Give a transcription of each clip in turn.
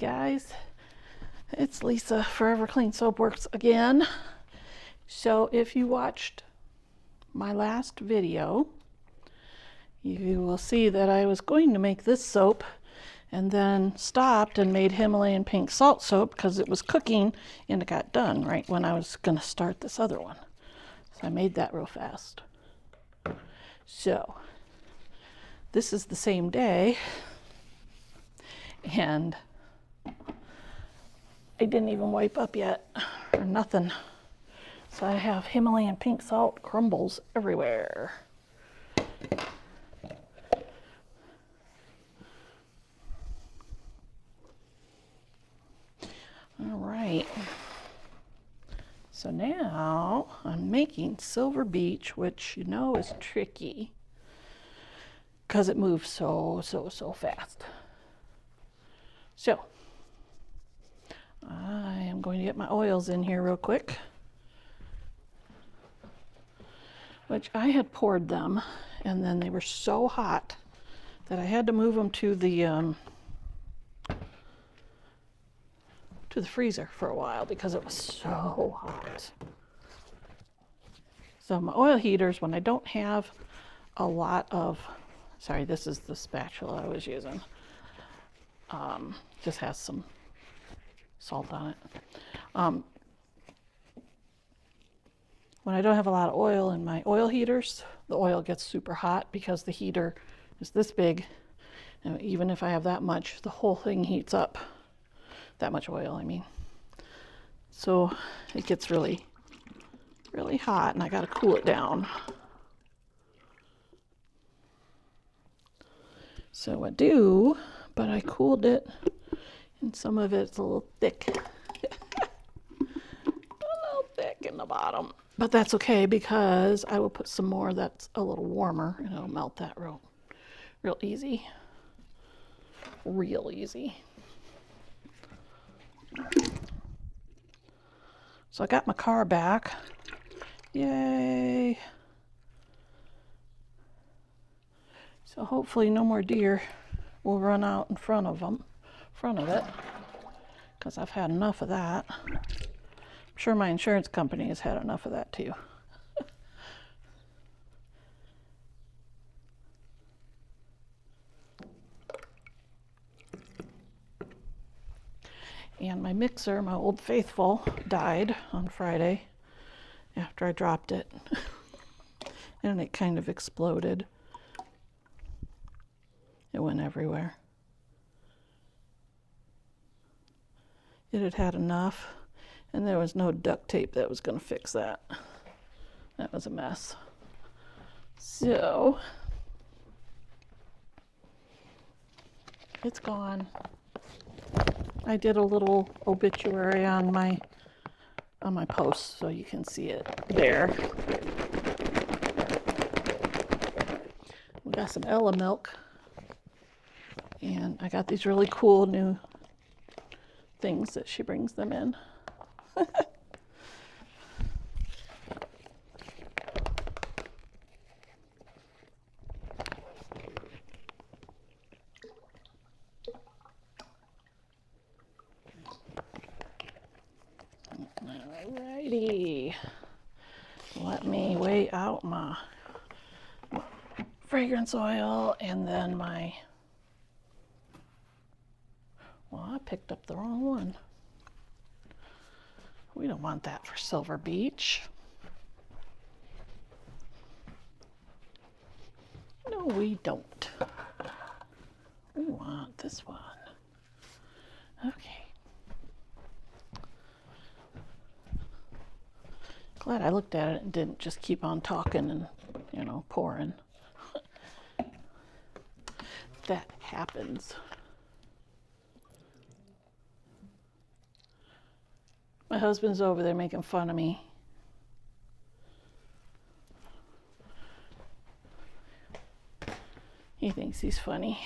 guys, it's Lisa, Forever Clean Soap Works again. So if you watched my last video, you will see that I was going to make this soap and then stopped and made Himalayan pink salt soap because it was cooking and it got done right when I was going to start this other one. So I made that real fast. So this is the same day, and I didn't even wipe up yet or nothing. So I have Himalayan pink salt crumbles everywhere. All right. So now I'm making Silver Beach, which you know is tricky because it moves so fast. So I am going to get my oils in here real quick, which I had poured them and then they were so hot that I had to move them to the freezer for a while because it was so hot. So my oil heaters, when I don't have a lot of, sorry, this is the spatula I was using, just has some salt on it. When I don't have a lot of oil in my oil heaters, the oil gets super hot because the heater is this big, and even if I have that much, the whole thing heats up. That much oil, I mean. So it gets really hot and I gotta cool it down. So I do, but I cooled it and some of it's a little thick. A little thick in the bottom. But that's okay because I will put some more that's a little warmer and it'll melt that real easy. Real easy. So I got my car back. Yay. So hopefully no more deer will run out in front of it, because I've had enough of that. I'm sure my insurance company has had enough of that too. And my mixer, my Old Faithful, died on Friday after I dropped it. And it kind of exploded. It went everywhere. It had had enough, and there was no duct tape that was going to fix that. That was a mess. So, it's gone. I did a little obituary on my post so you can see it there. We got some Ella milk, and I got these really cool new things that she brings them in. Alrighty, let me weigh out my fragrance oil and then my, well, I picked up the wrong one. We don't want that for Silver Beach. No, we don't. We want this one. Okay. Glad I looked at it and didn't just keep on talking and, pouring. That happens. My husband's over there making fun of me. He thinks he's funny.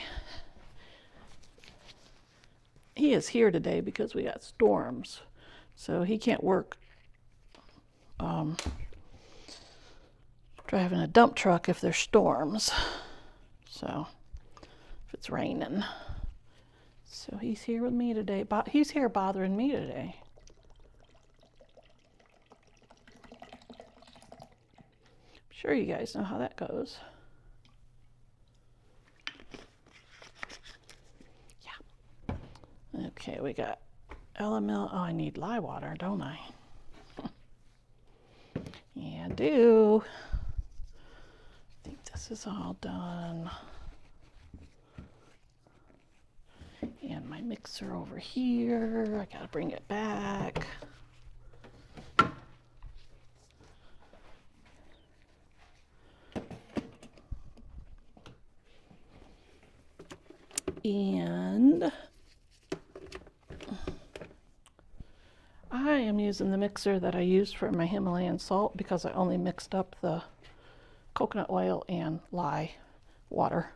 He is here today because we got storms, so he can't work driving a dump truck if there's storms. So if it's raining. So he's here with me today. He's here bothering me today. I'm sure you guys know how that goes. Yeah. Okay, we got LML. Oh, I need lye water, don't I? Yeah, I do. I think this is all done. And my mixer over here, I gotta bring it back. And I am using the mixer that I used for my Himalayan salt because I only mixed up the coconut oil and lye water.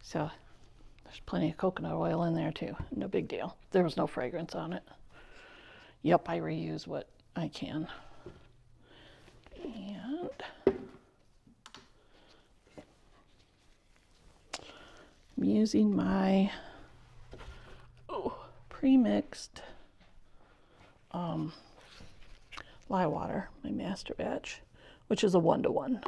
So there's plenty of coconut oil in there too. No big deal. There was no fragrance on it. Yep, I reuse what I can. And I'm using my pre-mixed lye water, my master batch, which is a 1-to-1.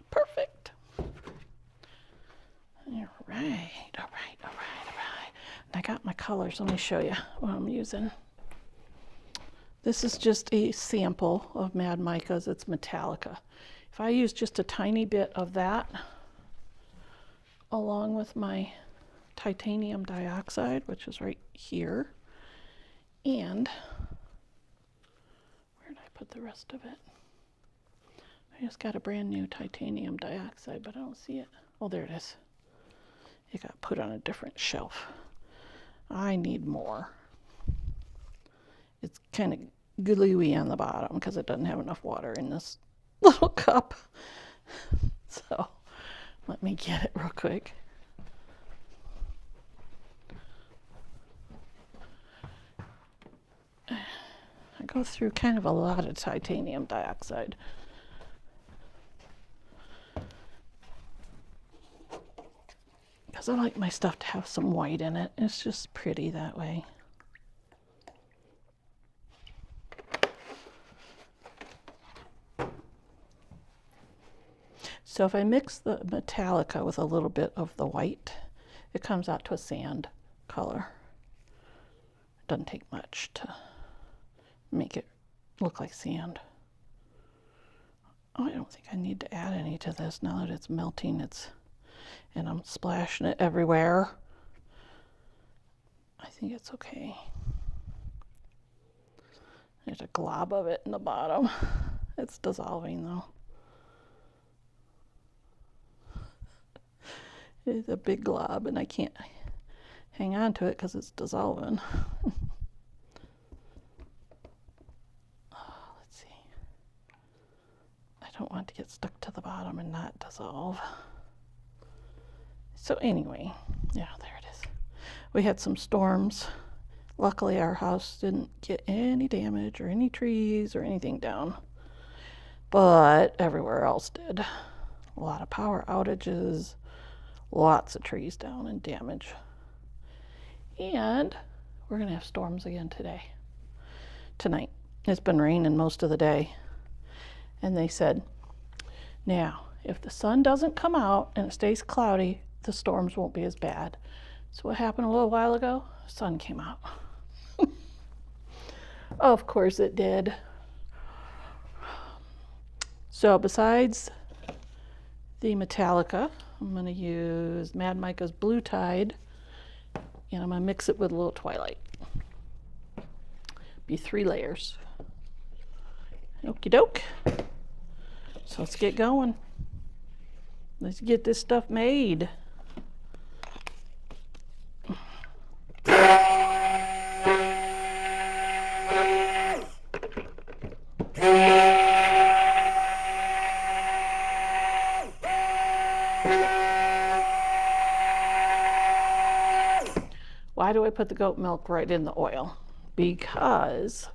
Perfect. All right. And I got my colors. Let me show you what I'm using. This is just a sample of Mad Micas. It's Metallica. If I use just a tiny bit of that along with my titanium dioxide, which is right here, and where did I put the rest of it? I just got a brand new titanium dioxide, but I don't see it. Oh, there it is. It got put on a different shelf. I need more. It's kind of gluey on the bottom because it doesn't have enough water in this little cup. So let me get it real quick. I go through kind of a lot of titanium dioxide. Because I like my stuff to have some white in it. It's just pretty that way. So if I mix the Metallica with a little bit of the white, it comes out to a sand color. It doesn't take much to make it look like sand. Oh, I don't think I need to add any to this now that it's melting. And I'm splashing it everywhere. I think it's okay. There's a glob of it in the bottom. It's dissolving though. It's a big glob and I can't hang on to it because it's dissolving. Let's see. I don't want to get stuck to the bottom and not dissolve. So anyway, yeah, there it is. We had some storms. Luckily, our house didn't get any damage or any trees or anything down, but everywhere else did. A lot of power outages, lots of trees down and damage. And we're gonna have storms again tonight. It's been raining most of the day. And they said, now, if the sun doesn't come out and it stays cloudy, the storms won't be as bad. So what happened a little while ago? The sun came out. Of course it did. So besides the Metallica, I'm going to use Mad Mica's Blue Tide, and I'm going to mix it with a little Twilight. Be 3 layers. Okie doke. So let's get going. Let's get this stuff made. Why do I put the goat milk right in the oil? Because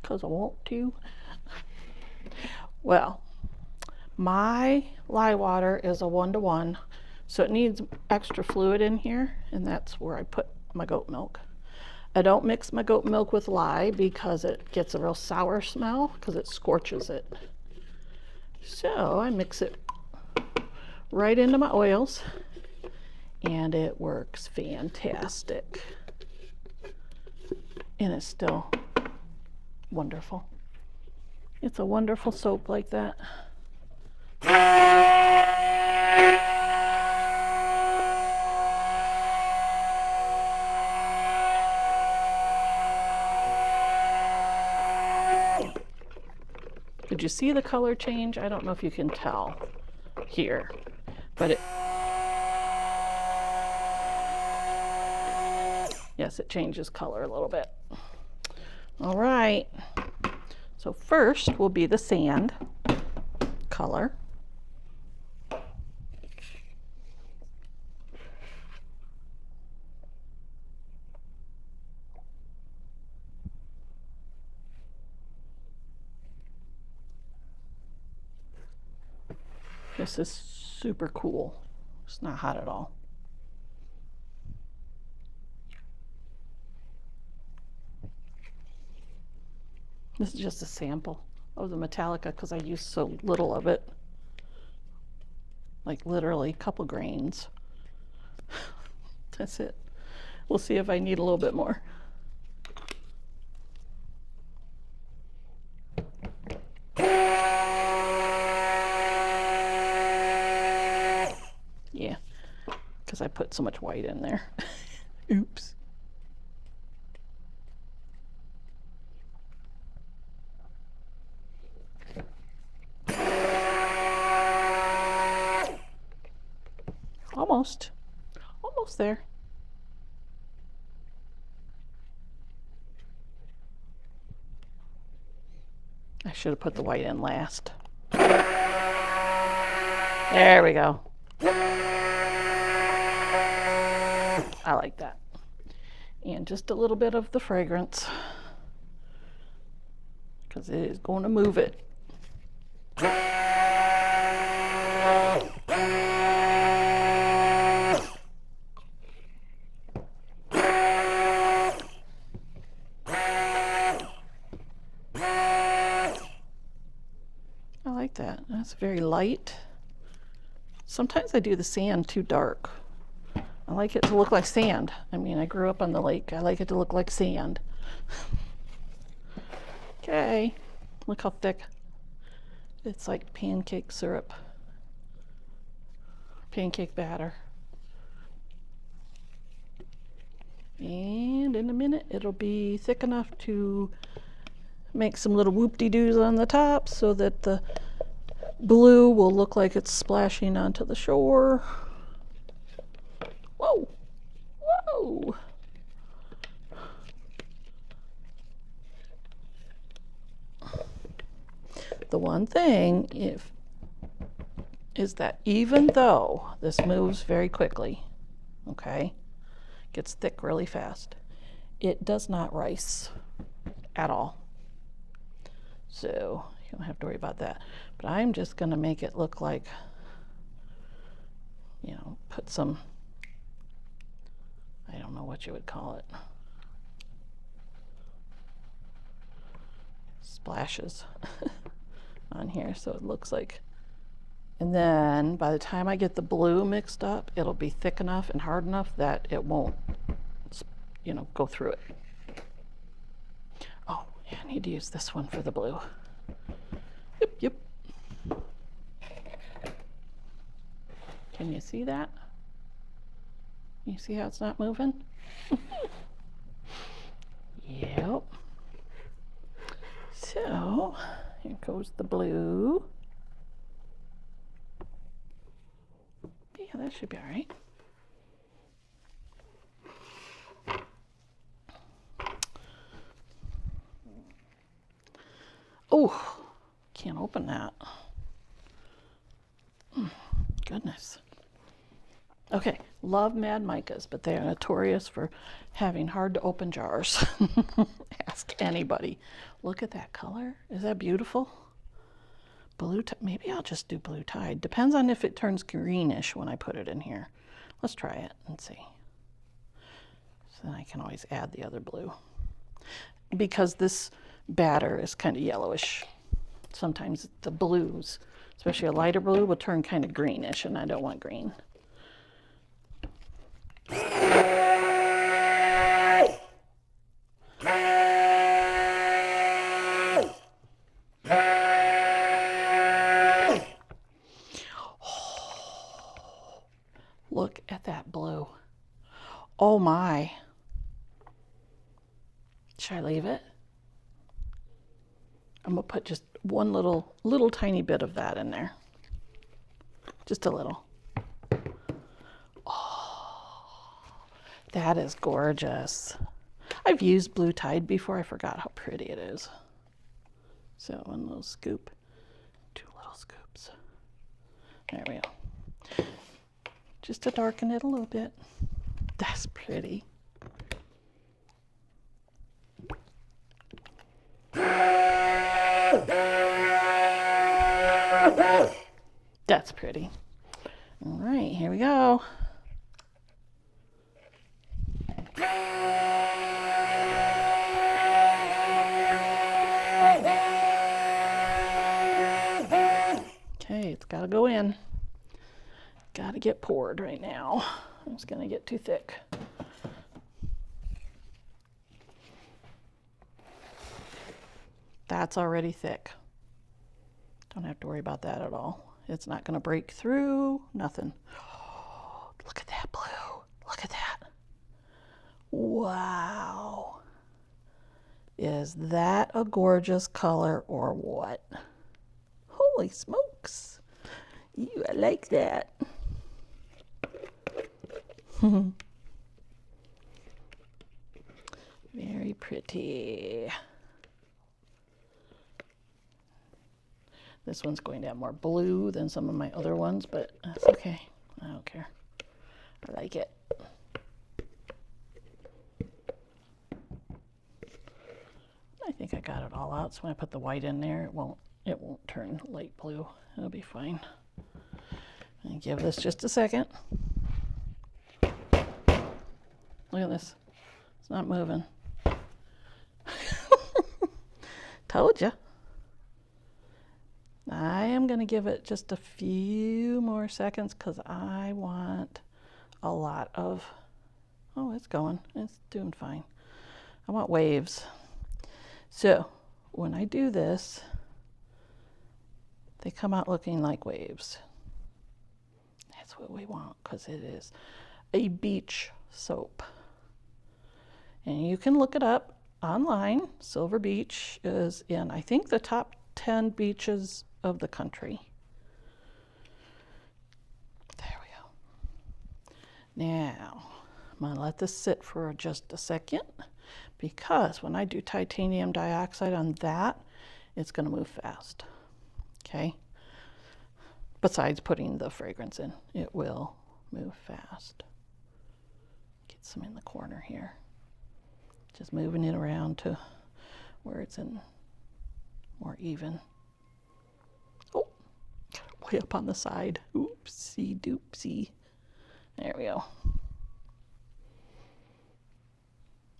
I want to. Well, my lye water is a 1-to-1, so it needs extra fluid in here, and that's where I put my goat milk. I don't mix my goat milk with lye because it gets a real sour smell because it scorches it. So I mix it right into my oils, and it works fantastic. And it's still wonderful. It's a wonderful soap like that. Did you see the color change? I don't know if you can tell here, but yes, it changes color a little bit. All right, so first will be the sand color. This is super cool. It's not hot at all. This is just a sample of the Metallica because I used so little of it. Like literally a couple grains. That's it. We'll see if I need a little bit more. Yeah, because I put so much white in there. Oops. Almost there. I should have put the white in last. There we go. I like that. And just a little bit of the fragrance because it is going to move it. I like that. That's very light. Sometimes I do the sand too dark. I like it to look like sand. I mean, I grew up on the lake. I like it to look like sand. Okay, look how thick. It's like pancake syrup. Pancake batter. And in a minute, it'll be thick enough to make some little whoop-de-doos on the top so that the blue will look like it's splashing onto the shore. Whoa! Whoa! The one thing is that even though this moves very quickly, okay, gets thick really fast, it does not rice at all. So you don't have to worry about that. But I'm just going to make it look like, you know, put some, I don't know what you would call it, splashes on here so it looks like. And then by the time I get the blue mixed up, it'll be thick enough and hard enough that it won't, you know, go through it. Oh, yeah, I need to use this one for the blue. Yep. Can you see that? You see how it's not moving? Yep. So, here goes the blue. Yeah, that should be all right. Oh, can't open that. goodness. Okay, love Mad Micas, but they are notorious for having hard to open jars. Ask anybody. Look at that color. Is that beautiful? Blue, maybe I'll just do Blue Tide. Depends on if it turns greenish when I put it in here. Let's try it and see. So then I can always add the other blue. Because this batter is kind of yellowish. Sometimes the blues, especially a lighter blue, will turn kind of greenish, and I don't want green. Look at that blue. Oh my. Should I leave it? I'm gonna put just one little tiny bit of that in there. Just a little. Oh, that is gorgeous. I've used Blue Tide before. I forgot how pretty it is. So one little scoop, 2 little scoops. There we go. Just to darken it a little bit. That's pretty. That's pretty. All right, here we go. Okay, it's got to go in. Got to get poured right now. It's going to get too thick. That's already thick. Don't have to worry about that at all. It's not going to break through, nothing. Oh, look at that blue. Look at that. Wow. Is that a gorgeous color or what? Holy smokes. I like that. Very pretty. This one's going to have more blue than some of my other ones, but that's okay. I don't care. I like it. I think I got it all out, so when I put the white in there, it won't turn light blue. It'll be fine. And give this just a second. Look at this. It's not moving. Told you. I am going to give it just a few more seconds because I want a lot of, oh, it's going. It's doing fine. I want waves. So when I do this, they come out looking like waves. That's what we want because it is a beach soap. And you can look it up online. Silver Beach is in, I think, the top 10 beaches of the country. There we go. Now, I'm going to let this sit for just a second because when I do titanium dioxide on that, it's going to move fast. Okay? Besides putting the fragrance in, it will move fast. Get some in the corner here. Just moving it around to where it's in more even. Oh, way up on the side. Oopsie doopsie. There we go.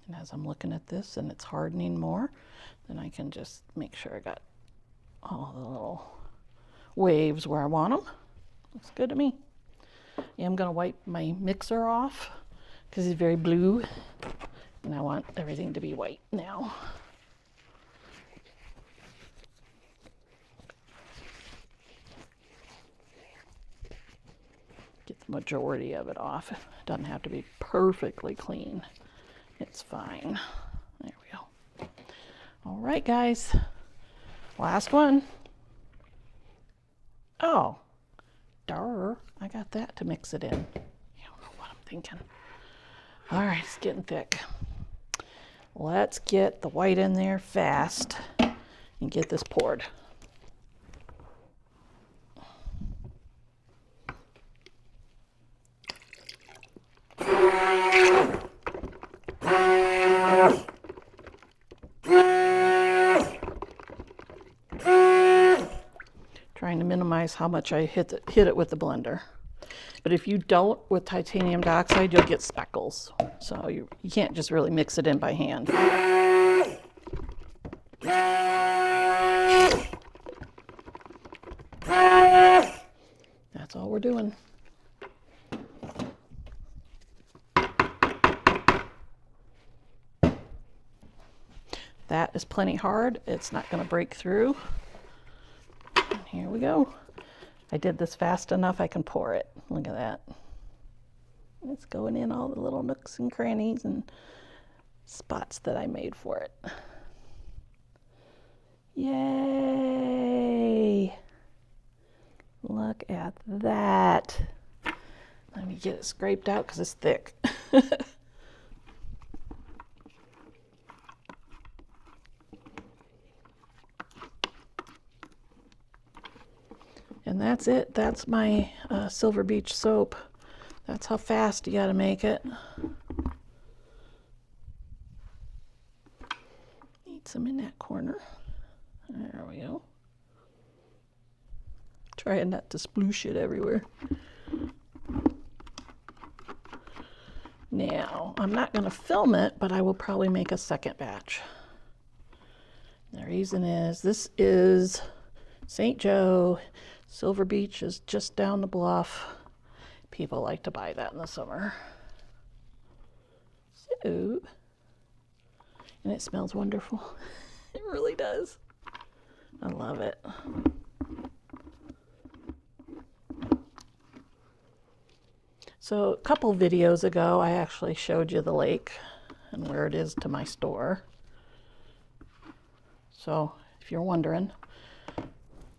And as I'm looking at this and it's hardening more, then I can just make sure I got all the little waves where I want them. Looks good to me. I'm going to wipe my mixer off because it's very blue and I want everything to be white now. Get the majority of it off. It doesn't have to be perfectly clean. It's fine. There we go. All right, guys. Last one. Oh, duh. I got that to mix it in. You don't know what I'm thinking. All right, it's getting thick. Let's get the white in there fast and get this poured. trying to minimize how much I hit it with the blender. But if you don't with titanium dioxide, you'll get speckles. So you can't just really mix it in by hand. That's all we're doing. That is plenty hard. It's not going to break through. And here we go. I did this fast enough I can pour it. Look at that. It's going in all the little nooks and crannies and spots that I made for it. Yay! Look at that. Let me get it scraped out because it's thick. And that's it. That's my Silver Beach soap. That's how fast you gotta make it. Need some in that corner. There we go. Trying not to sploosh it everywhere. Now, I'm not gonna film it, but I will probably make a second batch. The reason is, this is St. Joe. Silver Beach is just down the bluff. People like to buy that in the summer. So, and it smells wonderful. It really does. I love it. So a couple videos ago, I actually showed you the lake and where it is to my store. So if you're wondering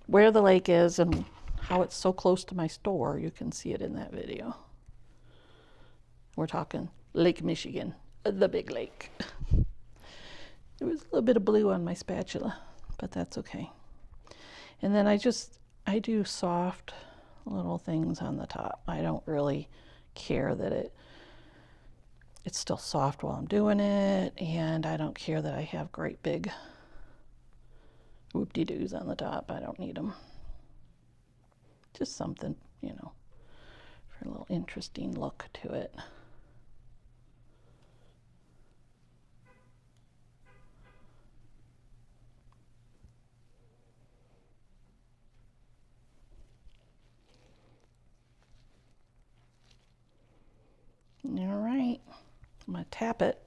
where the lake is and how it's so close to my store, you can see it in that video. We're talking Lake Michigan, the big lake. There was a little bit of blue on my spatula, but that's okay. And then I do soft little things on the top. I don't really care that it's still soft while I'm doing it, and I don't care that I have great big whoop-de-doos on the top. I don't need them. Just something, you know, for a little interesting look to it. All right, I'm gonna tap it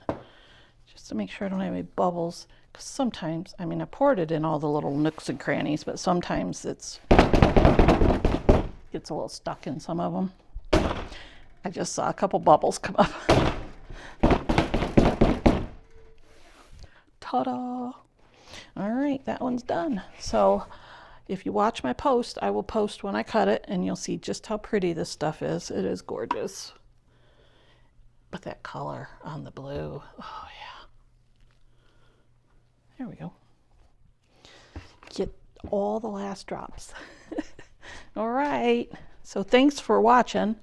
just to make sure I don't have any bubbles, because sometimes, I mean, I poured it in all the little nooks and crannies, but sometimes it gets a little stuck in some of them. I just saw a couple bubbles come up. Ta-da! All right, that one's done. So if you watch my post, I will post when I cut it, and you'll see just how pretty this stuff is. It is gorgeous. But that color on the blue, oh yeah. There we go. Get all the last drops. All right, so thanks for watching,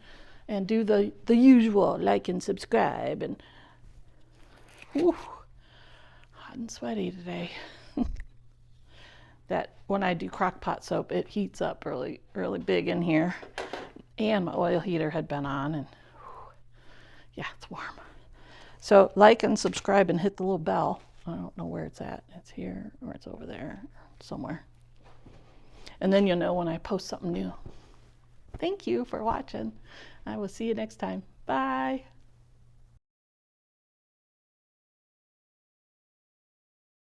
and do the usual, like and subscribe, and whew, hot and sweaty today. That when I do crock pot soap, it heats up really, really big in here, and my oil heater had been on, and yeah, it's warm. So like and subscribe and hit the little bell. I don't know where it's at. It's here or it's over there somewhere. And then you'll know when I post something new. Thank you for watching. I will see you next time. Bye.